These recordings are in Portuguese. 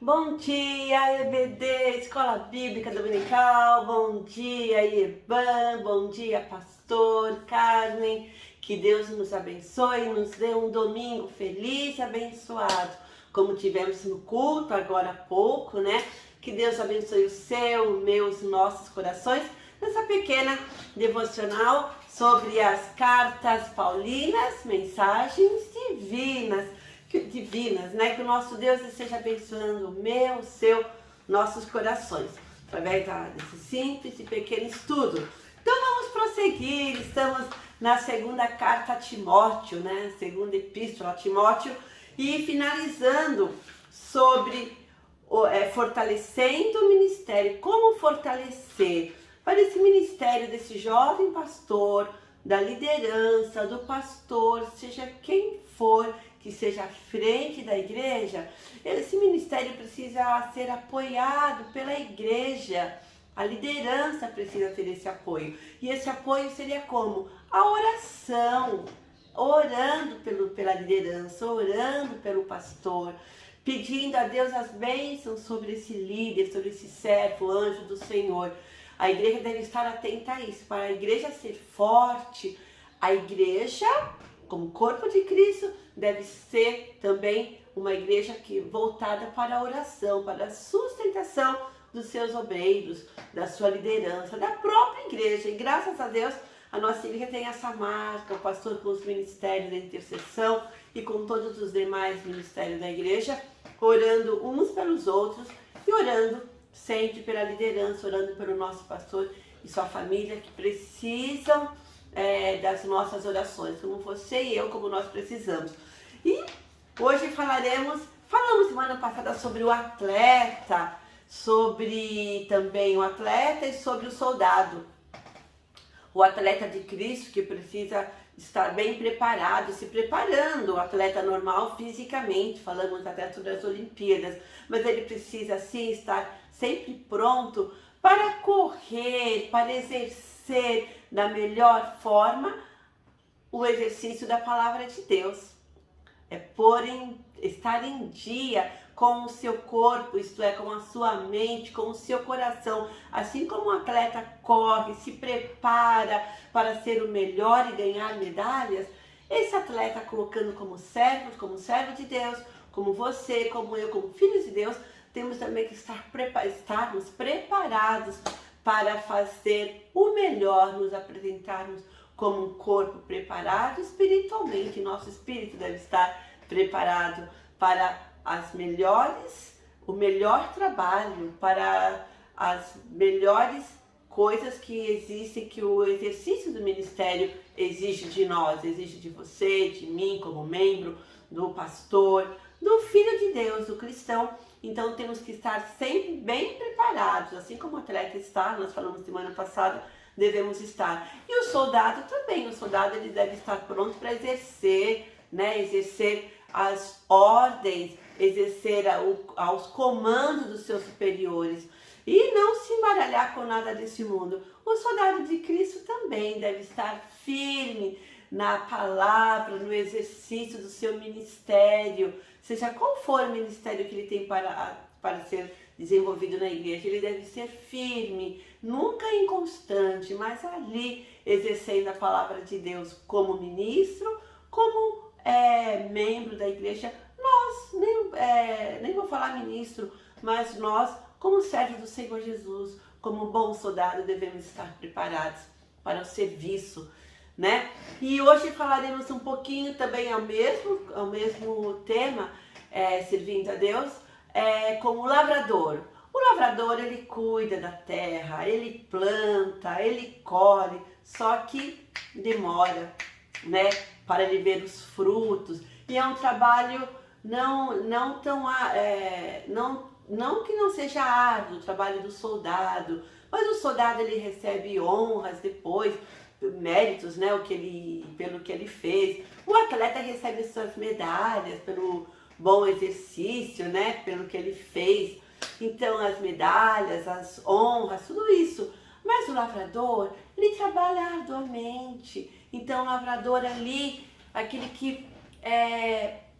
Bom dia, EBD, Escola Bíblica Dominical. Bom dia, Iban. Bom dia, Pastor Carmen. Que Deus nos abençoe, nos dê um domingo feliz e abençoado, como tivemos no culto agora há pouco, né? Que Deus abençoe o seu, o meu, os nossos corações, nessa pequena devocional sobre as cartas paulinas, mensagens divinas, né? Que o nosso Deus esteja abençoando o meu, o seu, nossos corações, através desse simples e pequeno estudo. Então vamos prosseguir, estamos na segunda carta a Timóteo, né? Segunda epístola a Timóteo, e finalizando sobre fortalecendo o ministério, como fortalecer para esse ministério desse jovem pastor, da liderança, do pastor, seja quem for, que seja à frente da igreja. Esse ministério precisa ser apoiado pela igreja. A liderança precisa ter esse apoio. E esse apoio seria como? A oração. Orando pela liderança, orando pelo pastor, pedindo a Deus as bênçãos sobre esse líder, sobre esse servo, anjo do Senhor. A igreja deve estar atenta a isso. Para a igreja ser forte, a igreja, como corpo de Cristo, deve ser também uma igreja voltada para a oração, para a sustentação dos seus obreiros, da sua liderança, da própria igreja. E graças a Deus, a nossa igreja tem essa marca, o pastor com os ministérios da intercessão e com todos os demais ministérios da igreja, orando uns pelos outros e orando sempre pela liderança, orando pelo nosso pastor e sua família, que precisam das nossas orações, como você e eu, como nós precisamos. E hoje falamos semana passada sobre o atleta, sobre também o atleta e sobre o soldado. O atleta de Cristo que precisa estar bem preparado, se preparando, o atleta normal fisicamente, falamos até sobre as Olimpíadas, mas ele precisa sim estar sempre pronto para correr, para exercer da melhor forma o exercício da palavra de Deus. Estar em dia com o seu corpo, isto é, com a sua mente, com o seu coração. Assim como um atleta corre, se prepara para ser o melhor e ganhar medalhas, esse atleta colocando como servo de Deus, como você, como eu, como filhos de Deus, temos também que estarmos preparados para fazer o melhor, nos apresentarmos como um corpo preparado espiritualmente. Nosso espírito deve estar preparado para o melhor trabalho, para as melhores coisas que existem, que o exercício do ministério exige de nós, exige de você, de mim como membro, do pastor, do filho de Deus, do cristão. Então temos que estar sempre bem preparados, assim como o atleta está, nós falamos semana passada, devemos estar. E o soldado também, o soldado ele deve estar pronto para exercer as ordens, exercer aos comandos dos seus superiores e não se embaralhar com nada desse mundo. O soldado de Cristo também deve estar firme na palavra, no exercício do seu ministério, seja qual for o ministério que ele tem para ser desenvolvido na igreja. Ele deve ser firme, nunca inconstante, mas ali exercendo a palavra de Deus como ministro, como membro da igreja. Nós, nem vou falar ministro, mas nós, como servos do Senhor Jesus, como bom soldado, devemos estar preparados para o serviço, né? E hoje falaremos um pouquinho também ao mesmo tema, servindo a Deus, como o lavrador. O lavrador, ele cuida da terra, ele planta, ele colhe, só que demora, né, para ele ver os frutos. E é um trabalho não que não seja árduo, o trabalho do soldado, mas o soldado ele recebe honras depois, méritos, né, pelo que ele fez. O atleta recebe suas medalhas pelo bom exercício, né, pelo que ele fez. Então as medalhas, as honras, tudo isso. Mas o lavrador, ele trabalha arduamente. Então o lavrador ali, aquele que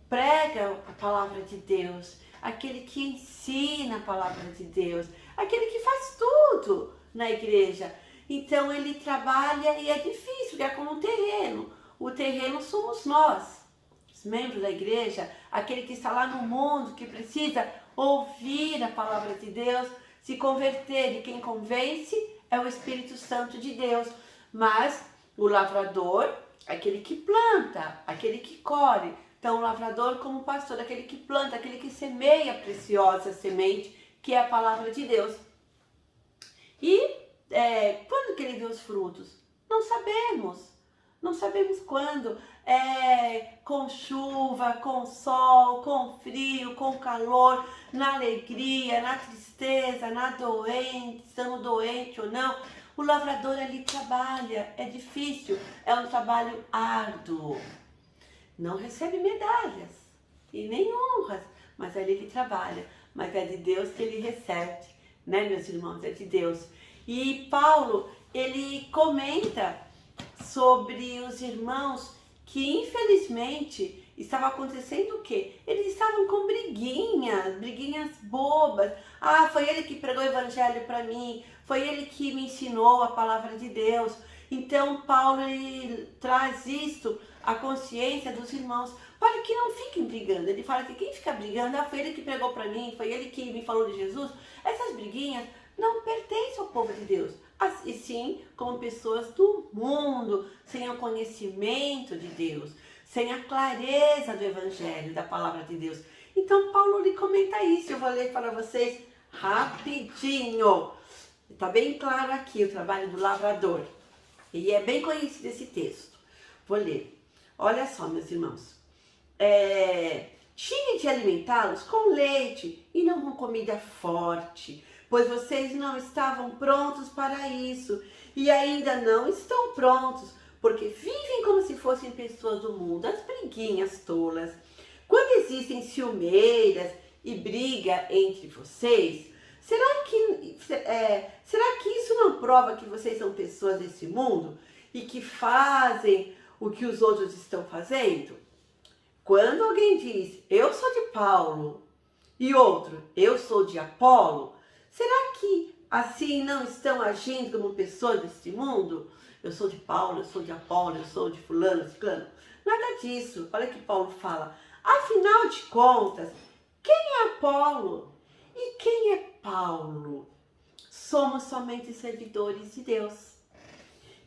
prega a palavra de Deus, aquele que ensina a palavra de Deus, aquele que faz tudo na igreja. Então ele trabalha e é difícil, porque é como um terreno. O terreno somos nós, os membros da igreja, aquele que está lá no mundo, que precisa ouvir a palavra de Deus, se converter, e quem convence é o Espírito Santo de Deus. Mas o lavrador, aquele que planta, aquele que colhe. Então o lavrador como pastor, aquele que planta, aquele que semeia a preciosa semente, que é a palavra de Deus. E quando que ele vê os frutos? Não sabemos. Não sabemos quando. Com chuva, com sol, com frio, com calor, na alegria, na tristeza, estando doente ou não. O lavrador ali trabalha, é difícil, é um trabalho árduo. Não recebe medalhas e nem honras, mas é ele que trabalha. Mas é de Deus que ele recebe, né, meus irmãos? É de Deus. E Paulo, ele comenta sobre os irmãos que infelizmente estava acontecendo o quê? Eles estavam com briguinhas bobas. Ah, foi ele que pregou o evangelho para mim, foi ele que me ensinou a palavra de Deus. Então Paulo ele traz isto à consciência dos irmãos para que não fiquem brigando. Ele fala que quem fica brigando, foi ele que pregou para mim, foi ele que me falou de Jesus. Essas briguinhas não pertencem ao povo de Deus, e sim como pessoas do mundo, sem o conhecimento de Deus, sem a clareza do evangelho, da palavra de Deus. Então Paulo lhe comenta isso, eu vou ler para vocês rapidinho. Está bem claro aqui o trabalho do lavrador. E é bem conhecido esse texto. Vou ler. Olha só, meus irmãos. Tinha de alimentá-los com leite e não com comida forte, pois vocês não estavam prontos para isso e ainda não estão prontos, porque vivem como se fossem pessoas do mundo, as briguinhas tolas. Quando existem ciumeiras e briga entre vocês, será que isso não prova que vocês são pessoas desse mundo e que fazem o que os outros estão fazendo? Quando alguém diz, eu sou de Paulo, e outro, eu sou de Apolo, será que assim não estão agindo como pessoas desse mundo? Eu sou de Paulo, eu sou de Apolo, eu sou de fulano, ciclano. Nada disso. Olha que Paulo fala. Afinal de contas, quem é Apolo e quem é Paulo? Somos somente servidores de Deus.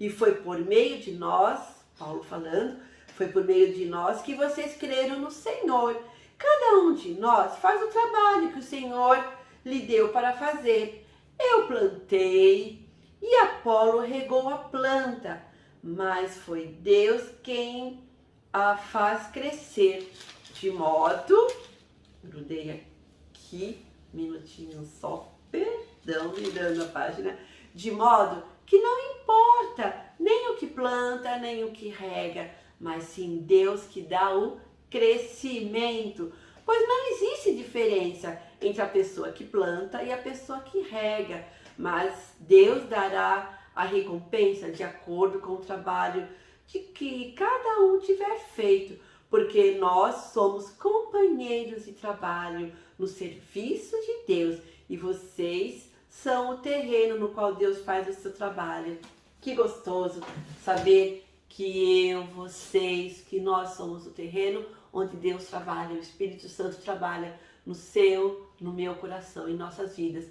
E foi por meio de nós, Paulo falando, foi por meio de nós que vocês creram no Senhor. Cada um de nós faz o trabalho que o Senhor lhe deu para fazer. Eu plantei e Apolo regou a planta, mas foi Deus quem a faz crescer. De modo, grudei aqui, minutinho só, perdão, virando a página, de modo que não importa nem o que planta, nem o que rega, mas sim Deus que dá o crescimento. Pois não existe diferença entre a pessoa que planta e a pessoa que rega, mas Deus dará a recompensa de acordo com o trabalho de que cada um tiver feito, porque nós somos companheiros de trabalho no serviço de Deus e vocês são o terreno no qual Deus faz o seu trabalho. Que gostoso saber que vocês, que nós somos o terreno onde Deus trabalha, o Espírito Santo trabalha no seu, no meu coração, em nossas vidas.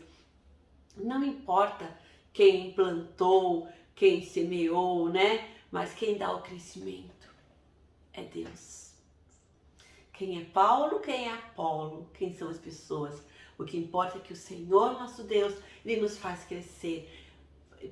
Não importa quem plantou, quem semeou, né? Mas quem dá o crescimento é Deus. Quem é Paulo, quem é Apolo, quem são as pessoas? O que importa é que o Senhor, nosso Deus, Ele nos faz crescer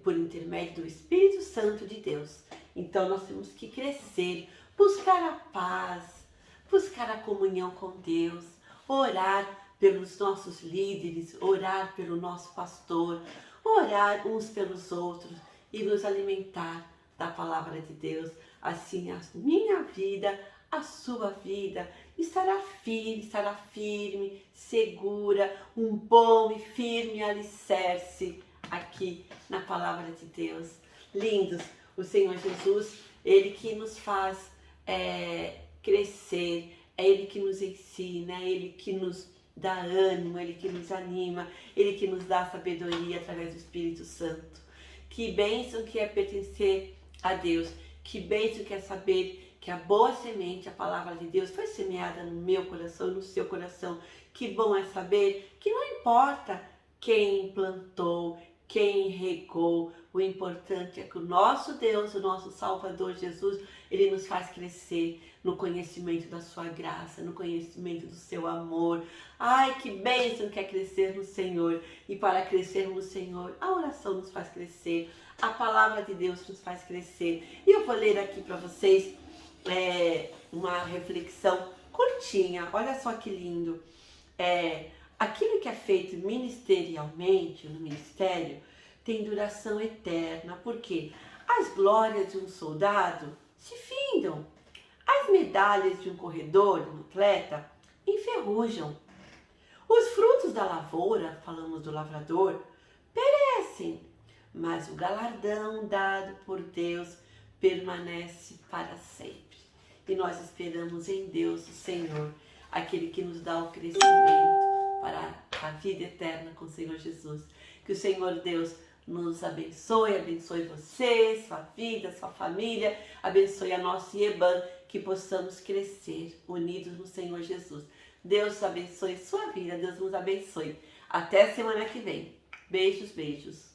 por intermédio do Espírito Santo de Deus. Então nós temos que crescer, buscar a paz, buscar a comunhão com Deus, orar pelos nossos líderes, orar pelo nosso pastor, orar uns pelos outros e nos alimentar da palavra de Deus. Assim a minha vida, a sua vida estará firme, segura, um bom e firme alicerce aqui na palavra de Deus. Lindos, o Senhor Jesus, Ele que nos faz crescer, é Ele que nos ensina, é Ele que nos dá ânimo, Ele que nos anima, Ele que nos dá sabedoria através do Espírito Santo. Que bênção que é pertencer a Deus, que bênção que é saber que a boa semente, a palavra de Deus, foi semeada no meu coração e no seu coração. Que bom é saber que não importa quem plantou, quem regou, o importante é que o nosso Deus, o nosso Salvador Jesus, Ele nos faz crescer no conhecimento da sua graça, no conhecimento do seu amor. Ai, que bênção que é crescer no Senhor. E para crescer no Senhor, a oração nos faz crescer, a palavra de Deus nos faz crescer. E eu vou ler aqui para vocês uma reflexão curtinha. Olha só que lindo. Aquilo que é feito ministerialmente, no ministério, tem duração eterna, porque as glórias de um soldado se findam, as medalhas de um corredor, de um atleta, enferrujam. Os frutos da lavoura, falamos do lavrador, perecem, mas o galardão dado por Deus permanece para sempre. E nós esperamos em Deus, o Senhor, aquele que nos dá o crescimento para a vida eterna com o Senhor Jesus. Que o Senhor Deus nos abençoe, abençoe você, sua vida, sua família, abençoe a nossa IEBAN, que possamos crescer unidos no Senhor Jesus. Deus abençoe sua vida, Deus nos abençoe. Até semana que vem. Beijos, beijos.